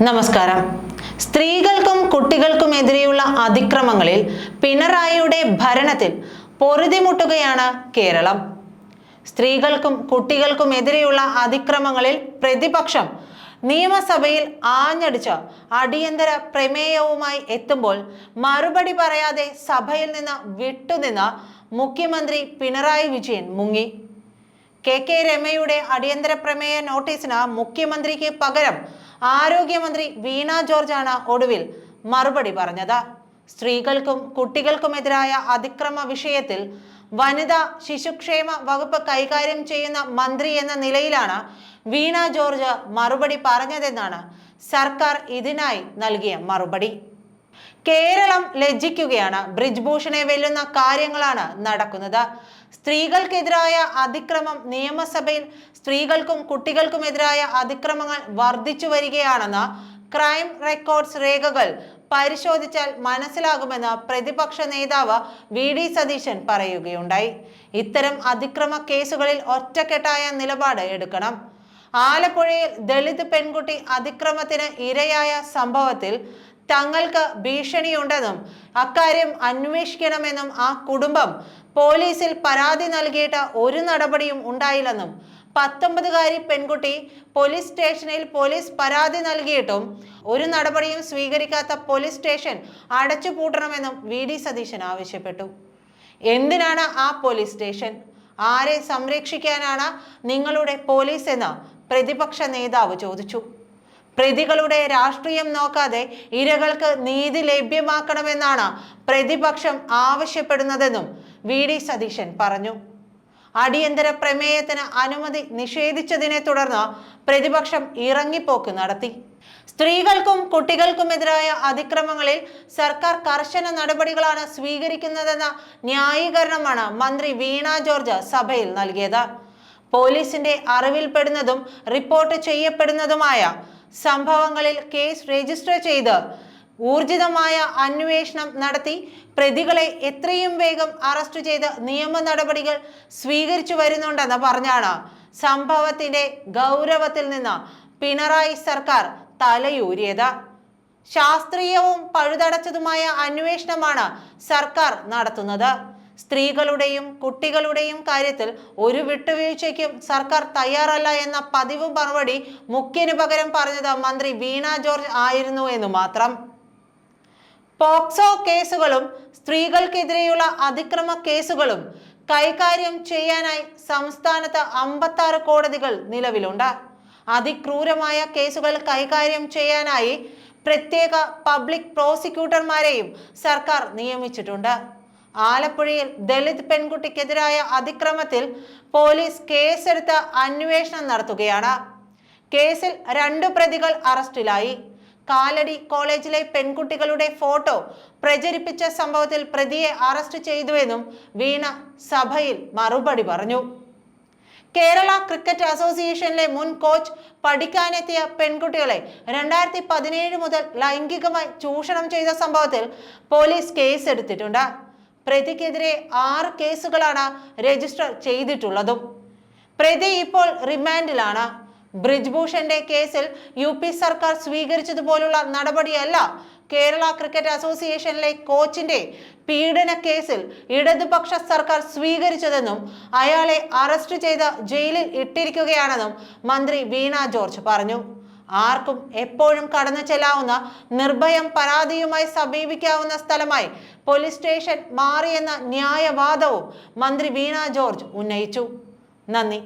നമസ്കാരം. സ്ത്രീകൾക്കും കുട്ടികൾക്കുമെതിരെയുള്ള അതിക്രമങ്ങളിൽ പിണറായിയുടെ ഭരണത്തിൽ പൊറുതിമുട്ടുകയാണ് കേരളം. സ്ത്രീകൾക്കും കുട്ടികൾക്കുമെതിരെയുള്ള അതിക്രമങ്ങളിൽ പ്രതിപക്ഷം നിയമസഭയിൽ ആഞ്ഞടിച്ച അടിയന്തര പ്രമേയവുമായി എത്തുമ്പോൾ മറുപടി പറയാതെ സഭയിൽ നിന്ന് വിട്ടുനിന്ന മുഖ്യമന്ത്രി പിണറായി വിജയൻ മുങ്ങി. കെ രമയുടെ അടിയന്തര പ്രമേയ നോട്ടീസിന് മുഖ്യമന്ത്രിക്ക് പകരം ആരോഗ്യമന്ത്രി വീണ ജോർജാണ് ഒടുവിൽ മറുപടി പറഞ്ഞത്. സ്ത്രീകൾക്കും കുട്ടികൾക്കുമെതിരായ അതിക്രമ വിഷയത്തിൽ വനിതാ ശിശുക്ഷേമ വകുപ്പ് കൈകാര്യം ചെയ്യുന്ന മന്ത്രി എന്ന നിലയിലാണ് വീണ ജോർജ് മറുപടി പറഞ്ഞതെന്നാണ് സർക്കാർ ഇതിനായി നൽകിയ മറുപടി. കേരളം ലജ്ജിക്കുകയാണ്. ബ്രിജ്ഭൂഷണെ വെല്ലുന്ന കാര്യങ്ങളാണ് നടക്കുന്നത്. സ്ത്രീകൾക്കെതിരായ അതിക്രമം നിയമസഭയിൽ സ്ത്രീകൾക്കും കുട്ടികൾക്കുമെതിരായ അതിക്രമങ്ങൾ വർദ്ധിച്ചു വരികയാണെന്ന് ക്രൈം റെക്കോർഡ്സ് രേഖകൾ പരിശോധിച്ചാൽ മനസ്സിലാകുമെന്ന് പ്രതിപക്ഷ നേതാവ് വി സതീശൻ പറയുകയുണ്ടായി. ഇത്തരം അതിക്രമ കേസുകളിൽ ഒറ്റക്കെട്ടായ നിലപാട് എടുക്കണം. ആലപ്പുഴയിൽ ദളിത് പെൺകുട്ടി അതിക്രമത്തിന് ഇരയായ സംഭവത്തിൽ തങ്ങൾക്ക് ഭീഷണിയുണ്ടെന്നും അക്കാര്യം അന്വേഷിക്കണമെന്നും ആ കുടുംബം പോലീസിൽ പരാതി നൽകിയിട്ട് ഒരു നടപടിയും ഉണ്ടായില്ലെന്നും 19-കാരി പെൺകുട്ടി പോലീസ് സ്റ്റേഷനിൽ പോലീസ് പരാതി നൽകിയിട്ടും ഒരു നടപടിയും സ്വീകരിക്കാത്ത പോലീസ് സ്റ്റേഷൻ അടച്ചുപൂട്ടണമെന്നും വി സതീശൻ ആവശ്യപ്പെട്ടു. എന്തിനാണ് ആ പോലീസ് സ്റ്റേഷൻ? ആരെ സംരക്ഷിക്കാനാണ് നിങ്ങളുടെ പോലീസ് എന്ന് പ്രതിപക്ഷ നേതാവ് ചോദിച്ചു. പ്രതികളുടെ രാഷ്ട്രീയം നോക്കാതെ ഇരകൾക്ക് നീതി ലഭ്യമാക്കണമെന്നാണ് പ്രതിപക്ഷം ആവശ്യപ്പെടുന്നതെന്നും വി സതീശൻ പറഞ്ഞു. അടിയന്തര പ്രമേയത്തിന് അനുമതി നിഷേധിച്ചതിനെ തുടർന്ന് പ്രതിപക്ഷം ഇറങ്ങിപ്പോക്ക് നടത്തി. സ്ത്രീകൾക്കും കുട്ടികൾക്കുമെതിരായ അതിക്രമങ്ങളിൽ സർക്കാർ കർശന നടപടികളാണ് സ്വീകരിക്കുന്നതെന്ന ന്യായീകരണമാണ് മന്ത്രി വീണ ജോർജ് സഭയിൽ നൽകിയത്. പോലീസിന്റെ അറിവിൽപ്പെടുന്നതും റിപ്പോർട്ട് ചെയ്യപ്പെടുന്നതുമായ സംഭവങ്ങളിൽ കേസ് രജിസ്റ്റർ ചെയ്ത് ഊർജിതമായ അന്വേഷണം നടത്തി പ്രതികളെ എത്രയും വേഗം അറസ്റ്റ് ചെയ്ത് നിയമ നടപടികൾ സ്വീകരിച്ചു വരുന്നുണ്ടെന്ന് പറഞ്ഞാണ് സംഭവത്തിന്റെ ഗൗരവത്തിൽ നിന്ന് പിണറായി സർക്കാർ തലയൂരിയത്. ശാസ്ത്രീയവും പഴുതടച്ചതുമായ അന്വേഷണമാണ് സർക്കാർ നടത്തുന്നത്. സ്ത്രീകളുടെയും കുട്ടികളുടെയും കാര്യത്തിൽ ഒരു വിട്ടുവീഴ്ചയ്ക്കും സർക്കാർ തയ്യാറല്ല എന്ന പതിവ് മറുപടി മുഖ്യന് പകരം പറഞ്ഞത് മന്ത്രി വീണ ജോർജ് ആയിരുന്നു എന്ന് മാത്രം. പോക്സോ കേസുകളും സ്ത്രീകൾക്കെതിരെയുള്ള അതിക്രമ കേസുകളും കൈകാര്യം ചെയ്യാനായി സംസ്ഥാനത്ത് 56 കോടതികൾ നിലവിലുണ്ട്. അതിക്രൂരമായ കേസുകൾ കൈകാര്യം ചെയ്യാനായി പ്രത്യേക പബ്ലിക് പ്രോസിക്യൂട്ടർമാരെയും സർക്കാർ നിയമിച്ചിട്ടുണ്ട്. ആലപ്പുഴയിൽ ദളിത് പെൺകുട്ടിക്കെതിരായ അതിക്രമത്തിൽ പോലീസ് കേസെടുത്ത് അന്വേഷണം നടത്തുകയാണ്. കേസിൽ 2 പ്രതികൾ അറസ്റ്റിലായി. കാലടി കോളേജിലെ പെൺകുട്ടികളുടെ ഫോട്ടോ പ്രചരിപ്പിച്ച സംഭവത്തിൽ പ്രതിയെ അറസ്റ്റ് ചെയ്തുവെന്നും വീണ സഭയിൽ മറുപടി പറഞ്ഞു. കേരള ക്രിക്കറ്റ് അസോസിയേഷനിലെ മുൻ കോച്ച് പഠിക്കാനെത്തിയ പെൺകുട്ടികളെ 2017 മുതൽ ലൈംഗികമായി ചൂഷണം ചെയ്ത സംഭവത്തിൽ പോലീസ് കേസെടുത്തിട്ടുണ്ട്. പ്രതിക്കെതിരെ 6 കേസുകളാണ് രജിസ്റ്റർ ചെയ്തിട്ടുള്ളതും. പ്രതി ഇപ്പോൾ റിമാൻഡിലാണ്. ബ്രിജ്ഭൂഷന്റെ കേസിൽ UP സർക്കാർ സ്വീകരിച്ചതുപോലുള്ള നടപടിയല്ല കേരള ക്രിക്കറ്റ് അസോസിയേഷനിലെ കോച്ചിന്റെ പീഡന കേസിൽ ഇടതുപക്ഷ സർക്കാർ സ്വീകരിച്ചതെന്നും അയാളെ അറസ്റ്റ് ചെയ്ത് ജയിലിൽ ഇട്ടിരിക്കുകയാണെന്നും മന്ത്രി വീണ ജോർജ് പറഞ്ഞു. ആർക്കും എപ്പോഴും കടന്നു ചെല്ലാവുന്ന നിർഭയം പരാതിയുമായി സമീപിക്കാവുന്ന സ്ഥലമായി പോലീസ് സ്റ്റേഷൻ മാറിയെന്ന ന്യായവാദവും മന്ത്രി വീണ ജോർജ് ഉന്നയിച്ചു. നന്ദി.